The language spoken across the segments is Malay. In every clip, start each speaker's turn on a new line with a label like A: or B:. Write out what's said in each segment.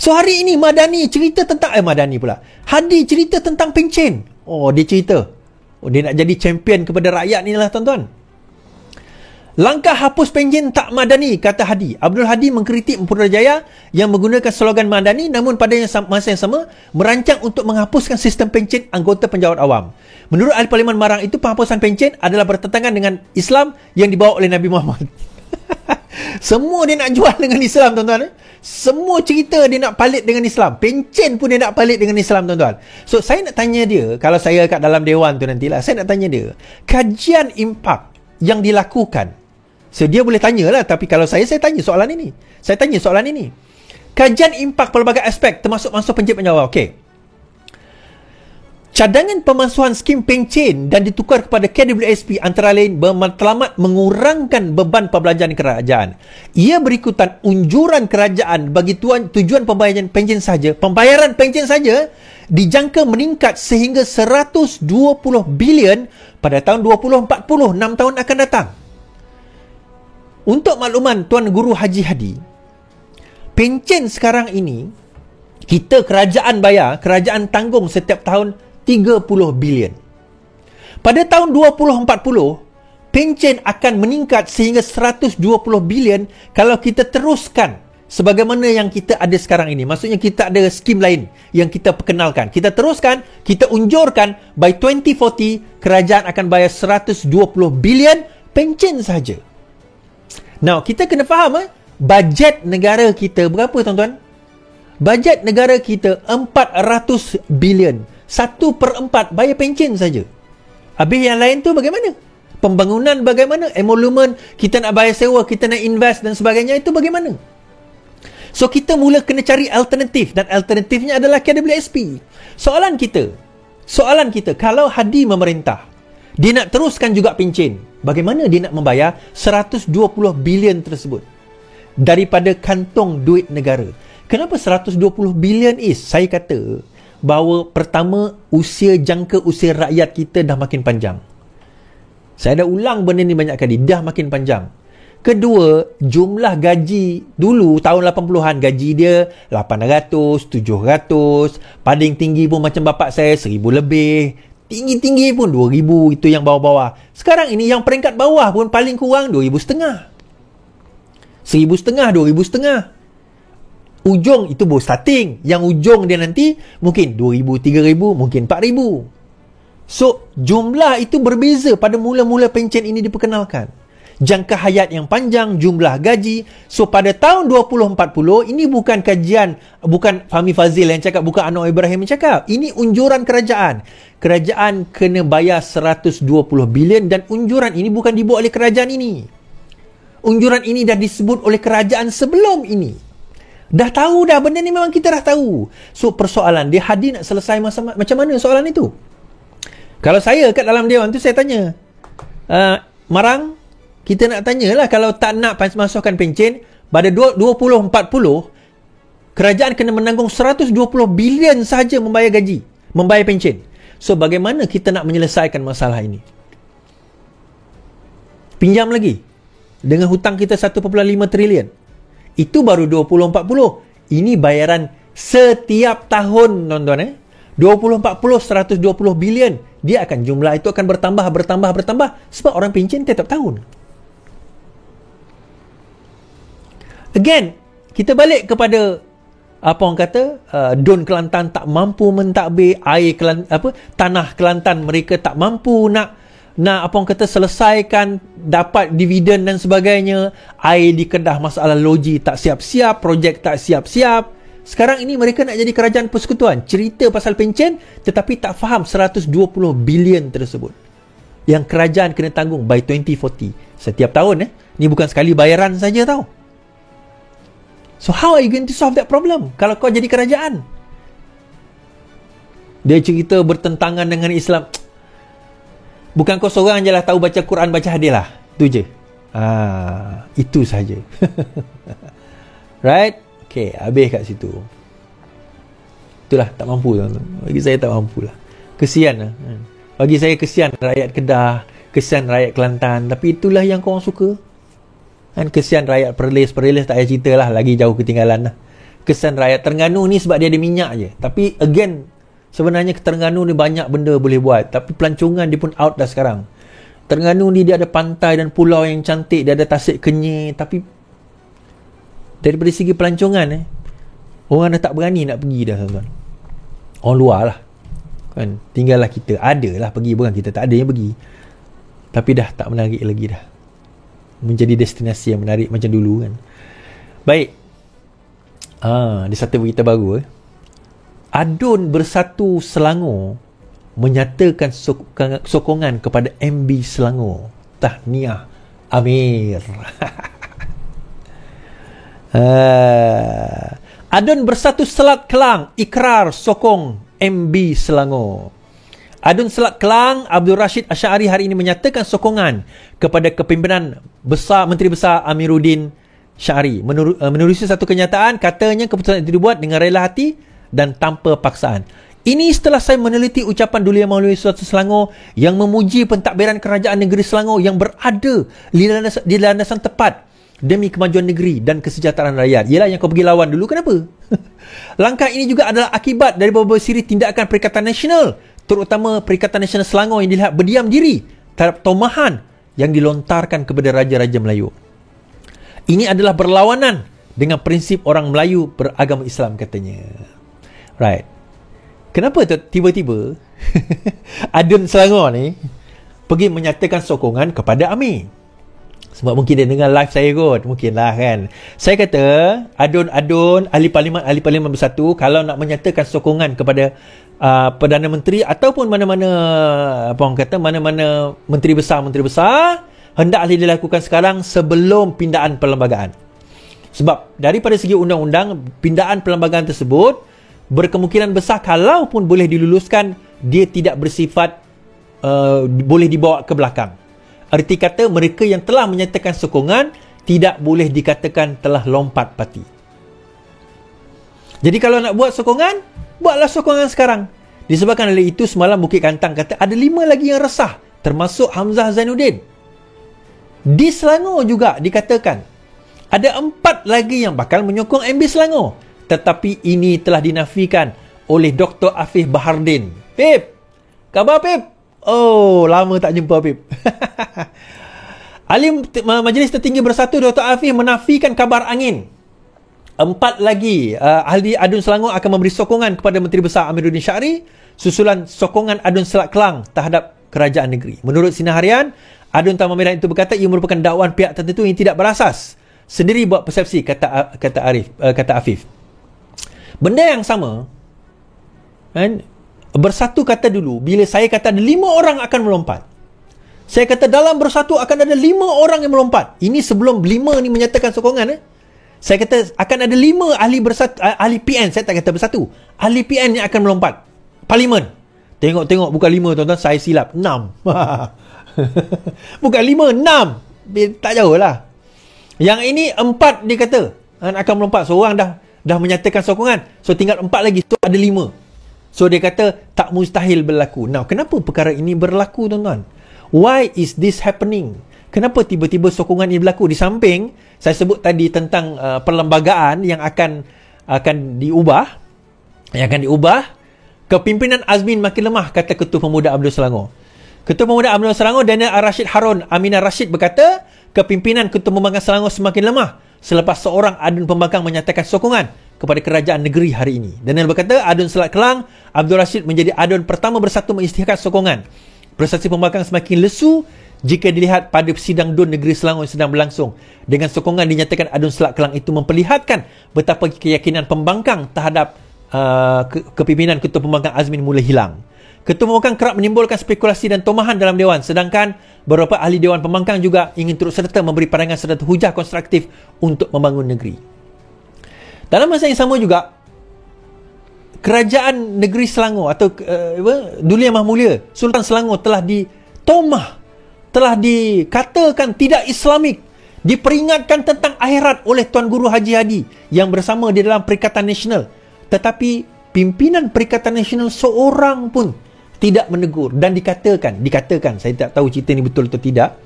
A: So hari ini Madani cerita tentang Hadi cerita tentang pencen. Oh, dia cerita. Oh, dia nak jadi champion kepada rakyat ni lah tuan-tuan. Langkah hapus pencen tak madani, kata Hadi. Abdul Hadi mengkritik Putrajaya yang menggunakan slogan madani namun pada masa yang sama merancang untuk menghapuskan sistem pencen anggota penjawat awam. Menurut Ahli Parlimen Marang itu, penghapusan pencen adalah bertentangan dengan Islam yang dibawa oleh Nabi Muhammad. Semua dia nak jual dengan Islam, tuan-tuan. Semua cerita dia nak palit dengan Islam. Pencen pun dia nak palit dengan Islam, tuan-tuan. So, saya nak tanya dia, kalau saya kat dalam dewan tu nantilah, saya nak tanya dia, kajian impak yang dilakukan, so, dia boleh tanyalah, tapi kalau saya tanya soalan ini. Saya tanya soalan ini. Kajian impak pelbagai aspek termasuk masuk pencen penjawat. Okey. Cadangan pemansuhan skim pencen dan ditukar kepada KWSP antara lain bermatlamat mengurangkan beban pembelanjaan kerajaan. Ia berikutan unjuran kerajaan bagi tujuan pembayaran pencen saja dijangka meningkat sehingga 120 bilion pada tahun 2040, 6 tahun akan datang. Untuk makluman Tuan Guru Haji Hadi, pencen sekarang ini kita kerajaan bayar, kerajaan tanggung setiap tahun 30 bilion. Pada tahun 2040, pencen akan meningkat sehingga 120 bilion kalau kita teruskan sebagaimana yang kita ada sekarang ini. Maksudnya kita ada skim lain yang kita perkenalkan. Kita teruskan, kita unjurkan by 2040 kerajaan akan bayar 120 bilion pencen saja. Now, kita kena faham bajet negara kita berapa, tuan-tuan? Bajet negara kita 400 bilion. 1/4 bayar pencen saja. Habis yang lain tu bagaimana? Pembangunan bagaimana? Emolumen, kita nak bayar sewa, kita nak invest dan sebagainya, itu bagaimana? So, kita mula kena cari alternatif, dan alternatifnya adalah KWSP. Soalan kita, kalau Hadi memerintah, dia nak teruskan juga pencen, bagaimana dia nak membayar 120 bilion tersebut daripada kantong duit negara? Kenapa 120 bilion saya kata bahawa pertama, jangka usia rakyat kita dah makin panjang. Saya dah ulang benda ni banyak kali, dah makin panjang. Kedua, jumlah gaji dulu tahun 80-an, gaji dia 800, 700, paling tinggi pun macam bapak saya 1000 lebih. Tinggi-tinggi pun 2,000, itu yang bawah-bawah. Sekarang ini yang peringkat bawah pun paling kurang 2,500. 1,500, 2,500. Ujung itu baru starting. Yang ujung dia nanti mungkin 2,000, 3,000, mungkin 4,000. So, jumlah itu berbeza pada mula-mula pencen ini diperkenalkan. Jangka hayat yang panjang, jumlah gaji. So, pada tahun 2040, ini bukan kajian, bukan Fahmi Fazil yang cakap, bukan Anwar Ibrahim yang cakap. Ini unjuran kerajaan. Kerajaan kena bayar 120 bilion dan unjuran ini bukan dibuat oleh kerajaan ini. Unjuran ini dah disebut oleh kerajaan sebelum ini. Dah tahu dah, benda ni memang kita dah tahu. So, persoalan dia, Hadi nak selesai macam mana soalan itu? Kalau saya kat dalam dewan tu, saya tanya, Marang, kita nak tanyalah, kalau tak nak masukkan pencen, pada 2040, kerajaan kena menanggung 120 bilion sahaja membayar gaji, membayar pencen. So, bagaimana kita nak menyelesaikan masalah ini? Pinjam lagi. Dengan hutang kita 1.5 trilion. Itu baru 2040. Ini bayaran setiap tahun, tuan-tuan. 2040, 120 bilion. Dia akan, jumlah itu akan bertambah. Sebab orang pencen tiap tahun. Again, kita balik kepada apa orang kata, Don Kelantan tak mampu mentadbir, tanah Kelantan mereka tak mampu nak apa orang kata selesaikan, dapat dividen dan sebagainya. Air di Kedah, masalah loji tak siap-siap, projek tak siap-siap. Sekarang ini mereka nak jadi kerajaan persekutuan, cerita pasal pencen tetapi tak faham 120 bilion tersebut yang kerajaan kena tanggung by 2040 setiap tahun. Ni bukan sekali bayaran saja tau. So, how are you going to solve that problem kalau kau jadi kerajaan? Dia cerita bertentangan dengan Islam. Bukan kau seorang je lah tahu baca Quran, baca hadis lah. Itu je. Itu saja. Right? Okay, habis kat situ. Itulah, tak mampu. Bagi saya tak mampu lah. Kesian lah. Bagi saya kesian rakyat Kedah, kesian rakyat Kelantan. Tapi itulah yang korang suka. Kan kesian rakyat Perlis tak payah cerita lah, lagi jauh ketinggalan lah. Kesian rakyat Terengganu ni sebab dia ada minyak je. Tapi again, sebenarnya Terengganu ni banyak benda boleh buat, tapi pelancongan dia pun out dah sekarang. Terengganu ni dia ada pantai dan pulau yang cantik, dia ada Tasik Kenyir, tapi daripada segi pelancongan orang dah tak berani nak pergi dah, tuan-tuan. Orang luar lah kan, tinggallah kita. Ada lah pergi, bukan kita tak ada yang pergi, tapi dah tak menarik lagi dah menjadi destinasi yang menarik macam dulu kan. Baik, ada satu berita baru. Adun Bersatu Selangor menyatakan sokongan kepada MB Selangor. Tahniah Amir. Adun Bersatu Selat Kelang ikrar sokong MB Selangor. Adun Selat Kelang Abdul Rashid Asy'ari hari ini menyatakan sokongan kepada kepimpinan besar Menteri Besar Amiruddin Syari. Menerusi satu kenyataan, katanya keputusan itu dibuat dengan rela hati dan tanpa paksaan. Ini setelah saya meneliti ucapan Duli Yang Maulwi Sultan Selangor yang memuji pentadbiran kerajaan negeri Selangor yang berada di landasan tepat demi kemajuan negeri dan kesejahteraan rakyat. Yelah, yang kau pergi lawan dulu, kenapa? Langkah ini juga adalah akibat dari beberapa siri tindakan Perikatan Nasional, terutama Perikatan Nasional Selangor yang dilihat berdiam diri terhadap tomahan yang dilontarkan kepada Raja-Raja Melayu. Ini adalah berlawanan dengan prinsip orang Melayu beragama Islam, katanya. Right. Kenapa tiba-tiba Adun Selangor ni pergi menyatakan sokongan kepada Amir? Sebab mungkin dia dengar live saya kot. Mungkinlah kan. Saya kata Adun ahli parlimen bersatu, kalau nak menyatakan sokongan kepada Perdana Menteri ataupun mana-mana menteri besar, hendaklah dilakukan sekarang sebelum pindaan perlembagaan. Sebab daripada segi undang-undang, pindaan perlembagaan tersebut berkemungkinan besar, kalaupun boleh diluluskan, dia tidak bersifat boleh dibawa ke belakang. Arti kata, mereka yang telah menyatakan sokongan tidak boleh dikatakan telah lompat parti. Jadi kalau nak buat sokongan, buatlah sokongan sekarang. Disebabkan oleh itu, semalam Bukit Kantang kata ada 5 lagi yang resah, termasuk Hamzah Zainuddin. Di Selangor juga dikatakan ada 4 lagi yang bakal menyokong MB Selangor, tetapi ini telah dinafikan oleh Dr. Afif Bahardin. Pip, khabar Pip? Oh, lama tak jumpa Pip. Ahli Majlis Tertinggi Bersatu Dr. Afif menafikan kabar angin. 4 lagi ahli Adun Selangor akan memberi sokongan kepada Menteri Besar Amiruddin Syari susulan sokongan Adun Selat Kelang terhadap kerajaan negeri. Menurut Sinar Harian, Adun Taman Medan itu berkata ia merupakan dakwaan pihak tertentu yang tidak berasas. Sendiri buat persepsi, kata Afif. Benda yang sama kan, Bersatu kata dulu, bila saya kata ada 5 orang akan melompat, saya kata dalam Bersatu akan ada 5 orang yang melompat. Ini sebelum 5 ni menyatakan sokongan. Saya kata akan ada 5 ahli Bersatu, ahli PN, saya tak kata Bersatu, ahli PN yang akan melompat Parlimen. Tengok bukan 5, tuan-tuan, saya silap, 6. Bukan 5, 6. Tak jauh lah. Yang ini 4 dia kata akan melompat. Seorang dah menyatakan sokongan, so tinggal 4 lagi, so ada 5. So dia kata tak mustahil berlaku. Now, kenapa perkara ini berlaku, tuan-tuan? Why is this happening? Kenapa tiba-tiba sokongan ini berlaku? Di samping saya sebut tadi tentang perlembagaan yang akan diubah, kepimpinan Azmin makin lemah, kata Ketua Pemuda Abdul Selangor. Ketua Pemuda Abdul Selangor Daniel Rashid Harun Aminah Rashid berkata, kepimpinan Ketua Pembangkang Selangor semakin lemah selepas seorang adun pembangkang menyatakan sokongan kepada kerajaan negeri hari ini. Daniel berkata, Adun Selat Kelang Abdul Rashid menjadi adun pertama Bersatu mengisytiharkan sokongan. Prestasi pembangkang semakin lesu jika dilihat pada sidang DUN Negeri Selangor yang sedang berlangsung. Dengan sokongan dinyatakan Adun Selat Kelang itu memperlihatkan betapa keyakinan pembangkang terhadap kepimpinan Ketua Pembangkang Azmin mula hilang. Ketua Pembangkang kerap menimbulkan spekulasi dan tomahan dalam Dewan, sedangkan beberapa ahli Dewan Pembangkang juga ingin turut serta memberi pandangan serta hujah konstruktif untuk membangun negeri. Dalam masa yang sama juga, kerajaan negeri Selangor atau Duli Yang Maha Mulia Sultan Selangor telah ditomah, telah dikatakan tidak Islamik, diperingatkan tentang akhirat oleh Tuan Guru Haji Hadi yang bersama di dalam Perikatan Nasional. Tetapi pimpinan Perikatan Nasional seorang pun tidak menegur, dan dikatakan, saya tak tahu cerita ni betul atau tidak,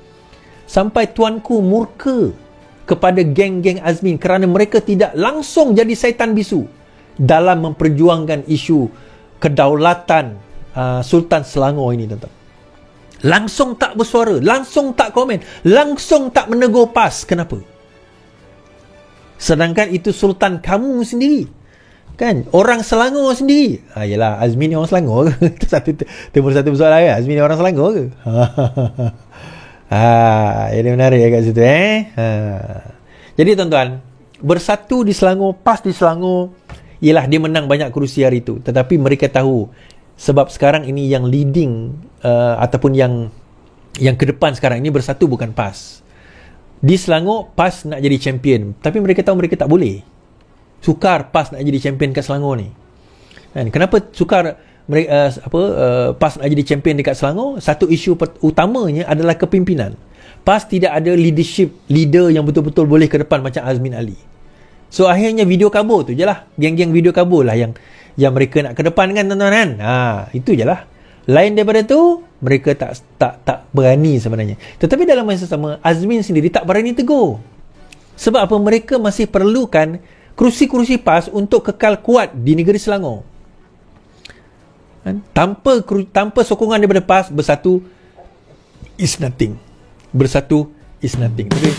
A: sampai tuanku murka kepada geng-geng Azmin kerana mereka tidak langsung jadi syaitan bisu dalam memperjuangkan isu kedaulatan Sultan Selangor ini, tuan-tuan. Langsung tak bersuara, langsung tak komen, langsung tak menegur PAS. Kenapa? Sedangkan itu Sultan kamu sendiri, kan? Orang Selangor sendiri. Yelah, Azmin ni orang Selangor ke? Timur satu persoalan ke? Azmin ni orang Selangor ke? Ini menarik kat situ, Jadi tuan-tuan, bersatu di Selangor, PAS di Selangor, ialah dia menang banyak kerusi hari itu. Tetapi mereka tahu, sebab sekarang ini yang leading ataupun yang ke depan sekarang ini bersatu bukan PAS. Di Selangor, PAS nak jadi champion, tapi mereka tahu mereka tak boleh. Sukar PAS nak jadi champion kat Selangor ni. Dan kenapa sukar PAS nak jadi champion dekat Selangor? Satu isu utamanya adalah kepimpinan. PAS tidak ada leader yang betul-betul boleh ke depan macam Azmin Ali. So akhirnya video kabur tu je lah. Geng-geng video kabur lah yang mereka nak ke depan, kan, tuan-tuan, kan? Itu je lah. Lain daripada tu, mereka tak berani sebenarnya. Tetapi dalam masa sama, Azmin sendiri tak berani tegur. Sebab apa? Mereka masih perlukan kerusi-kerusi PAS untuk kekal kuat di negeri Selangor. Tanpa sokongan daripada PAS, bersatu is nothing. Bersatu is nothing. Okay?